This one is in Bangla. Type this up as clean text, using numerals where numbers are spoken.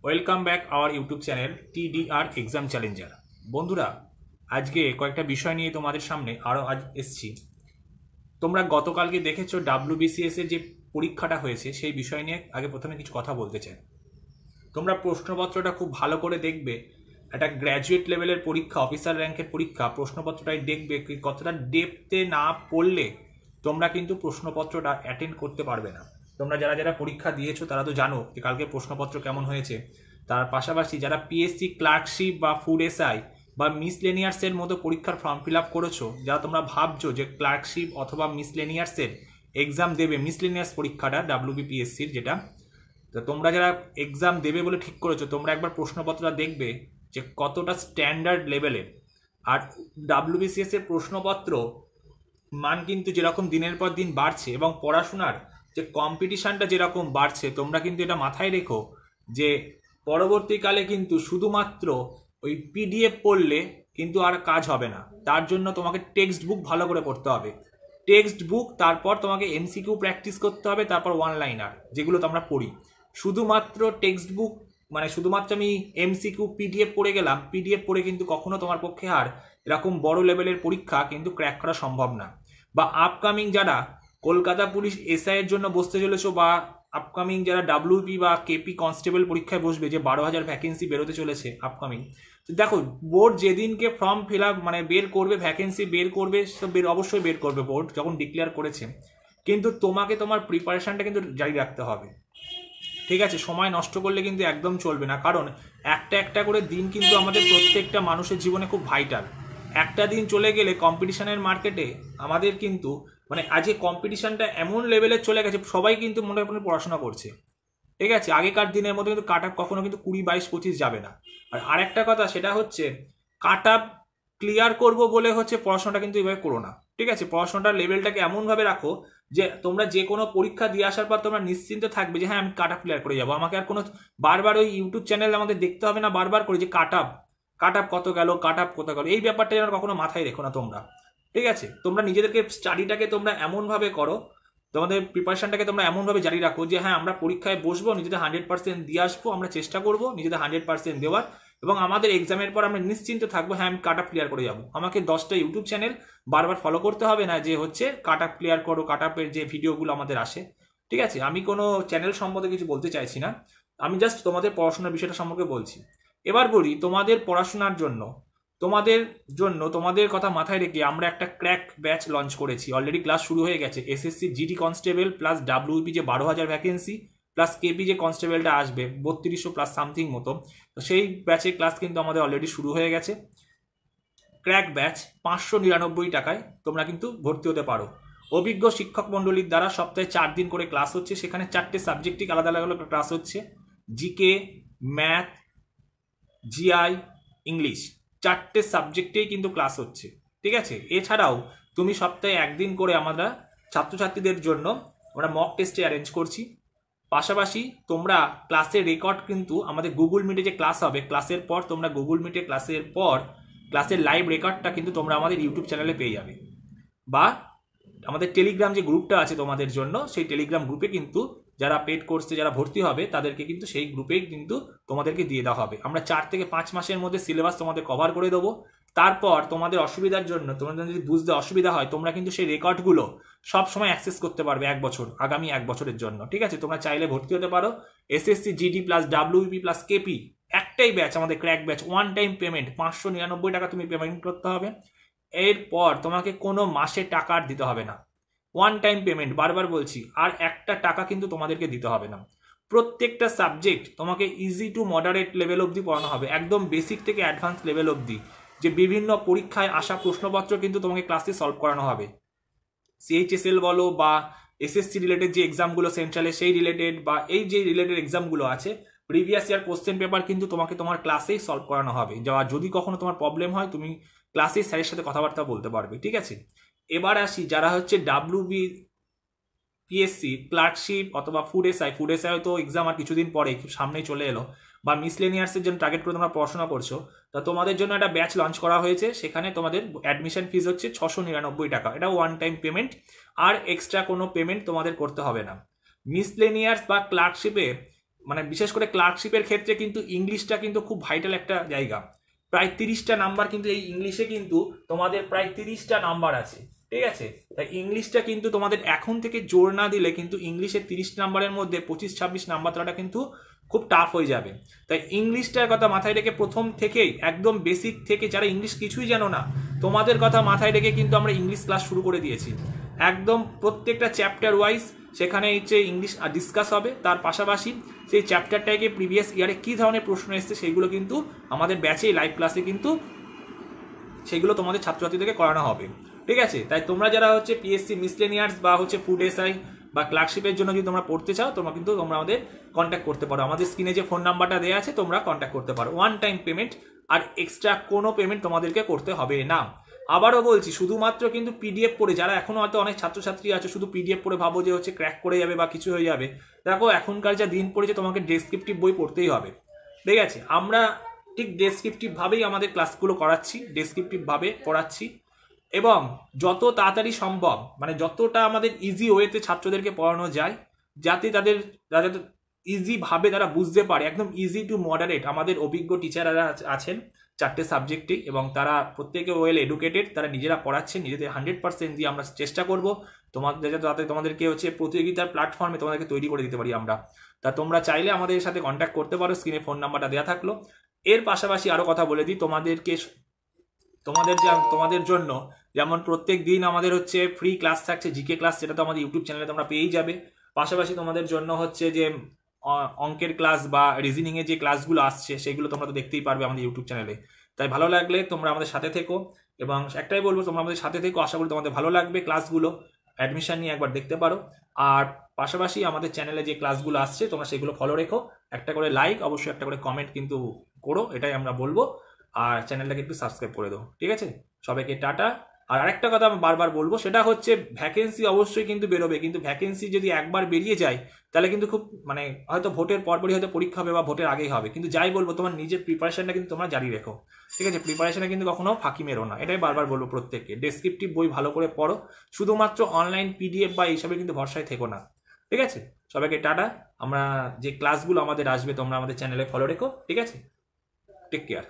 Welcome back our YouTube channel TDR exam Challenger. বন্ধুরা, আজকে কয়েকটা বিষয় নিয়ে তোমাদের সামনে আজ এসছি। তোমরা গতকালকে দেখেছো ডাব্লিউবিসিএস এর যে পরীক্ষাটা হয়েছে সেই বিষয় নিয়ে আগে প্রথমে কিছু কথা বলতে চাই। তোমরা প্রশ্নপত্রটা খুব ভালো করে দেখবে। একটা গ্র্যাজুয়েট লেভেলের পরীক্ষা, অফিসার র্যাঙ্কের পরীক্ষা, প্রশ্নপত্রটাই দেখবে কতটা ডেপথে না পড়লে তোমরা কিন্তু প্রশ্নপত্রটা অ্যাটেন্ড করতে পারবে না। তোমরা যারা যারা পরীক্ষা দিয়েছো তারা তো জানো যে কালকে প্রশ্নপত্র কেমন হয়েছে। তার পাশাপাশি যারা পিএসসি ক্লার্কশিপ বা ফুড এসআই বা মিসলেনিয়ার্সের মতো পরীক্ষার ফর্ম ফিল আপ করেছো, যারা তোমরা ভাবছো যে ক্লার্কশিপ অথবা মিসলেনিয়ার্সের এক্সাম দেবে, মিসলেনিয়ার্স পরীক্ষাটা ডাব্লিউবিপিএসসির যেটা, তো তোমরা যারা এক্সাম দেবে বলে ঠিক করেছো, তোমরা একবার প্রশ্নপত্রটা দেখবে যে কতটা স্ট্যান্ডার্ড লেভেলের। আর ডাব্লিউবিসিএস এর প্রশ্নপত্র মান কিন্তু যেরকম দিনের পর দিন বাড়ছে এবং পড়াশোনার যে কম্পিটিশানটা যেরকম বাড়ছে, তোমরা কিন্তু এটা মাথায় রেখো যে পরবর্তীকালে কিন্তু শুধুমাত্র ওই পিডিএফ পড়লে কিন্তু আর কাজ হবে না। তার জন্য তোমাকে টেক্সট বুক ভালো করে পড়তে হবে। টেক্সট বুক, তারপর তোমাকে এমসিকিউ প্র্যাকটিস করতে হবে, তারপর ওয়ান লাইনার যেগুলো তোমরা পড়ি। শুধুমাত্র টেক্সট বুক মানে শুধুমাত্র আমি এমসিকিউ পিডিএফ পড়ে গেলাম, পিডিএফ পড়ে কিন্তু কখনো তোমার পক্ষে আর এরকম বড় লেভেলের পরীক্ষা কিন্তু ক্র্যাক করা সম্ভব না। বা আপকামিং যারা কলকাতা পুলিশ এসআই এর জন্য বসতে চলেছো, বা আপকামিং যারা ডাব্লিউপি বা কেপি কনস্টেবল পরীক্ষায় বসবে, যে 12,000 ভ্যাকেন্সি বেরোতে চলেছে আপকামিং। তো দেখো, বোর্ড যেদিনকে ফর্ম ফিল আপ বের করবে, ভ্যাকেন্সি বের করবে, সব অবশ্যই বের করবে বোর্ড যখন ডিক্লেয়ার করেছে, কিন্তু তোমাকে তোমার প্রিপারেশনটা কিন্তু জারি রাখতে হবে। ঠিক আছে, সময় নষ্ট করলে কিন্তু একদম চলবে না, কারণ একটা একটা করে দিন কিন্তু আমাদের প্রত্যেকটা মানুষের জীবনে খুব ভাইটাল। একটা দিন চলে গেলে কম্পিটিশনের মার্কেটে আমাদের কিন্তু আজকে কম্পিটিশনটা এমন লেভেলে চলে গেছে, সবাই কিন্তু মনে হয় পড়াশোনা করছে। ঠিক আছে, আগেকার দিনের মধ্যে কিন্তু কাট আপ কখনো কিন্তু 20, 22, 25 যাবে না। আর আরেকটা কথা, সেটা হচ্ছে কাট আপ ক্লিয়ার করবো বলে হচ্ছে পড়াশোনাটা কিন্তু এভাবে করো না। ঠিক আছে, পড়াশোনাটার লেভেলটাকে এমনভাবে রাখো যে তোমরা যে কোনো পরীক্ষা দিয়ে আসার পর তোমরা নিশ্চিন্ত থাকবে যে হ্যাঁ, আমি কাট আপ ক্লিয়ার করে যাবো। আমাকে আর কোনো বারবার ওই ইউটিউব চ্যানেল আমাদের দেখতে হবে না বারবার করে যে কাট আপ কত গেল, কাট আপ কত গেল, এই ব্যাপারটা যেন কখনো মাথায় রেখো না তোমরা। ঠিক আছে, তোমরা নিজেদেরকে স্টাডিটাকে তোমরা এমনভাবে করো, তোমাদের প্রিপারেশনটাকে তোমরা এমনভাবে জারি রাখো যে হ্যাঁ, আমরা পরীক্ষায় বসবো, নিজেদের 100% দিয়ে আসবো, আমরা চেষ্টা করবো নিজেদের 100% দেওয়ার, এবং আমাদের এক্সামের পর আমরা নিশ্চিন্ত থাকবো হ্যাঁ, আমি কাট আপ ক্লিয়ার করে যাবো। আমাকে 10টা ইউটিউব চ্যানেল বারবার ফলো করতে হবে না যে হচ্ছে কাট আপ ক্লিয়ার করো, কাট আপের যে ভিডিওগুলো আমাদের আসে। ঠিক আছে, আমি কোনো চ্যানেল সম্বন্ধে কিছু বলতে চাইছি না, আমি জাস্ট তোমাদের পড়াশোনার বিষয়টা সম্পর্কে বলছি। এবার বলি, তোমাদের পড়াশোনার জন্য তোমাদের কথা মাথায় রেখে আমরা একটা ক্র্যাক ব্যাচ লঞ্চ করেছি। অলরেডি ক্লাস শুরু হয়ে গেছে। SSC GD constable plus WP যে 12,000 ভ্যাকেন্সি, প্লাস কেপি যে কনস্টেবলটা আসবে 3200 প্লাস সামথিং মতো, তো সেই ব্যাচের ক্লাস কিন্তু আমাদের অলরেডি শুরু হয়ে গেছে। ক্র্যাক ব্যাচ 599 টাকায় তোমরা কিন্তু ভর্তি হতে পারো। অভিজ্ঞ শিক্ষক মণ্ডলীর দ্বারা সপ্তাহে 4 দিন করে ক্লাস হচ্ছে। সেখানে 4টে সাবজেক্টিক আলাদা আলাদা ক্লাস হচ্ছে। জিকে, ম্যাথ, জিআই, ইংলিশ, 4টে সাবজেক্টেই কিন্তু ক্লাস হচ্ছে। ঠিক আছে, এছাড়াও তুমি সপ্তাহে একদিন করে আমরা ছাত্রছাত্রীদের জন্য আমরা মক টেস্টে অ্যারেঞ্জ করছি। পাশাপাশি তোমরা ক্লাসের রেকর্ড কিন্তু আমাদের গুগল মিটে যে ক্লাস হবে, ক্লাসের পর তোমরা গুগল মিটে ক্লাসের পর ক্লাসের লাইভ রেকর্ডটা কিন্তু তোমরা আমাদের ইউটিউব চ্যানেলে পেয়ে যাবে, বা আমাদের টেলিগ্রাম যে গ্রুপটা আছে তোমাদের জন্য, সেই টেলিগ্রাম গ্রুপে কিন্তু যারা পেড কোর্সে যারা ভর্তি হবে তাদেরকে কিন্তু সেই গ্রুপেই কিন্তু তোমাদেরকে দিয়ে দেওয়া হবে। আমরা 4 থেকে 5 মাসের মধ্যে সিলেবাস তোমাদের কভার করে দেবো। তারপর তোমাদের অসুবিধার জন্য, তোমাদের যদি বুঝতে অসুবিধা হয়, তোমরা কিন্তু সেই রেকর্ডগুলো সব সময় অ্যাক্সেস করতে পারবে 1 বছর, আগামী 1 বছরের জন্য। ঠিক আছে, তোমরা চাইলে ভর্তি হতে পারো। SSC GD plus WP plus KP একটাই ব্যাচ, আমাদের crack batch. One time payment 599 টাকা তুমি পেমেন্ট করতে হবে। এরপর তোমাকে কোনো মাসে টাকা আর দিতে হবে না। ওয়ান টাইম পেমেন্ট, বারবার বলছি, আর একটা টাকা কিন্তু তোমাদেরকে দিতে হবে না। প্রত্যেকটা সাবজেক্ট তোমাকে ইজি টু মডারেট লেভেল অবধি পড়ানো হবে, একদম বেসিক থেকে অ্যাডভান্স লেভেল অবধি। যে বিভিন্ন পরীক্ষায় আসা প্রশ্নপত্র কিন্তু তোমাকে ক্লাসে সলভ করানো হবে। সিএইচএসএল বলো বা এসএসসি রিলেটেড যে এক্সামগুলো সেন্ট্রালে সেই রিলেটেড, বা এই যে রিলেটেড এক্সামগুলো আছে, প্রিভিয়াস ইয়ার কোশ্চেন পেপার কিন্তু তোমাকে তোমার ক্লাসেই সলভ করানো হবে। যদি কখনো তোমার প্রবলেম হয়, তুমি ক্লাসেই স্যারের সাথে কথাবার্তা বলতে পারবে। ঠিক আছে, এবার আসি যারা হচ্ছে ডাব্লিউবি পিএসসি ক্লার্কশিপ অথবা ফুড এসআই হয়তো এক্সাম আর কিছুদিন পরে সামনেই চলে এলো, বা মিসলেনিয়ার্সের জন্য টার্গেট করে তোমরা পড়াশোনা করছো, তা তোমাদের জন্য একটা ব্যাচ লঞ্চ করা হয়েছে। সেখানে তোমাদের অ্যাডমিশন ফিজ হচ্ছে 699 টাকা, এটা ওয়ান টাইম পেমেন্ট, আর এক্সট্রা কোনো পেমেন্ট তোমাদের করতে হবে না। মিসলেনিয়ার্স বা ক্লার্কশিপে মানে বিশেষ করে ক্লার্কশিপের ক্ষেত্রে কিন্তু ইংলিশটা কিন্তু খুব ভাইটাল একটা জায়গা। প্রায় 30টা নাম্বার কিন্তু এই ইংলিশে কিন্তু তোমাদের প্রায় 30টা নাম্বার আছে, ঠিক আছে? তাই ইংলিশটা কিন্তু তোমাদের এখন থেকে জোর না দিলে কিন্তু ইংলিশের 30 নাম্বারের মধ্যে 25-26 নাম্বার তোলাটা কিন্তু খুব টাফ হয়ে যাবে। তাই ইংলিশটার কথা মাথায় রেখে প্রথম থেকেই একদম বেসিক থেকে যারা ইংলিশ কিছুই জানো না তোমাদের কথা মাথায় রেখে কিন্তু আমরা ইংলিশ ক্লাস শুরু করে দিয়েছি। একদম প্রত্যেকটা চ্যাপ্টার ওয়াইজ সেখানে হচ্ছে ইংলিশ ডিসকাস হবে, তার পাশাপাশি সেই চ্যাপ্টারটাকে প্রিভিয়াস ইয়ারে কী ধরনের প্রশ্ন এসছে সেইগুলো কিন্তু আমাদের ব্যাচে লাইভ ক্লাসে কিন্তু সেগুলো তোমাদের ছাত্রছাত্রীদেরকে করানো হবে, ঠিক আছে? তাই তোমরা যারা হচ্ছে পিএসসি মিসলেনিয়ার্স বা হচ্ছে ফুড এসআই বা ক্লার্কশিপের জন্য যদি তোমরা পড়তে চাও তোমরা কিন্তু তোমরা আমাদের কন্ট্যাক্ট করতে পারো। আমাদের স্ক্রিনে যে ফোন নাম্বারটা দেওয়া আছে তোমরা কন্ট্যাক্ট করতে পারো। ওয়ান টাইম পেমেন্ট, আর এক্সট্রা কোনো পেমেন্ট তোমাদেরকে করতে হবে না। আবারও বলছি, শুধুমাত্র কিন্তু পিডিএফ পড়ে যারা এখনো হয়তো অনেক ছাত্রছাত্রী আছে শুধু পিডিএফ পড়ে ভাবো যে হচ্ছে ক্র্যাক করে যাবে বা কিছু হয়ে যাবে, দেখো এখনকার যা দিন পড়েছে তোমাকে ডেসক্রিপটিভ বই পড়তেই হবে, ঠিক আছে? আমরা ঠিক ডেসক্রিপটিভ ভাবেই আমাদের ক্লাসগুলো করাচ্ছি, ডেসক্রিপটিভ ভাবে পড়াচ্ছি, এবং যত তাড়াতাড়ি সম্ভব মানে যতটা আমাদের ইজি ওয়েতে ছাত্রদেরকে পড়ানো যায় যাতে তাদের ইজি ভাবে তারা বুঝতে পারে, একদম ইজি টু মডারেট। আমাদের অভিজ্ঞ টিচাররা আছেন 4টে সাবজেক্টে এবং তারা প্রত্যেকে ওয়েল এডুকেটেড, তারা নিজেরা পড়াচ্ছেন, নিজেদের 100% দিয়ে আমরা চেষ্টা করব তোমাদের যাতে তোমাদেরকে হচ্ছে প্রতিযোগিতার প্ল্যাটফর্মে তোমাদেরকে তৈরি করে দিতে পারি আমরা। তা তোমরা চাইলে আমাদের সাথে কন্ট্যাক্ট করতে পারো, স্ক্রিনে ফোন নাম্বারটা দেওয়া থাকলো। এর পাশাপাশি আরও কথা বলে দিই, তোমাদের জন্য যেমন প্রত্যেক দিন আমাদের হচ্ছে ফ্রি ক্লাস থাকছে, জিকে ক্লাস, সেটা তো আমাদের ইউটিউব চ্যানেলে তোমরা পেয়েই যাবে। পাশাপাশি তোমাদের জন্য হচ্ছে যে অঙ্কের ক্লাস বা রিজনিংয়ের যে ক্লাসগুলো আসছে সেগুলো তোমরা তো দেখতেই পারবে আমাদের ইউটিউব চ্যানেলে। তাই ভালো লাগলে তোমরা আমাদের সাথে থেকো, এবং একটাই বলবো তোমরা আমাদের সাথে থেকো, আশা করি তোমাদের ভালো লাগবে ক্লাসগুলো, অ্যাডমিশন নিয়ে একবার দেখতে পারো। আর পাশাপাশি আমাদের চ্যানেলে যে ক্লাসগুলো আসছে তোমরা সেগুলো ফলো রেখো, একটা করে লাইক, অবশ্যই একটা করে কমেন্ট কিন্তু করো, এটাই আমরা বলবো। আর চ্যানেলটাকে একটু সাবস্ক্রাইব করে দাও, ঠিক আছে? সবাইকে টাটা। আর আরেকটা কথা আমি বারবার বলবো, সেটা হচ্ছে ভ্যাকেন্সি অবশ্যই কিন্তু বেরোবে, কিন্তু ভ্যাকেন্সি যদি একবার বেরিয়ে যায় তাহলে কিন্তু খুব মানে হয়তো ভোটের পরপরই হয়তো পরীক্ষা হবে বা ভোটের আগেই হবে, কিন্তু যাই বলবো তোমার নিজের প্রিপারেশনটা কিন্তু তোমরা জারি রেখো, ঠিক আছে? প্রিপারেশনে কিন্তু কখনো ফাঁকি মেরো না, এটাই বারবার বলবো প্রত্যেককে। ডেসক্রিপটিভ বই ভালো করে পড়ো, শুধুমাত্র অনলাইন পিডিএফ বা এইসবে কিন্তু ভরসায় থেকো না, ঠিক আছে? সবাইকে টাটা। আমরা যে ক্লাসগুলো আমাদের আসবে তোমরা আমাদের চ্যানেলে ফলো রেখো, ঠিক আছে? Take care.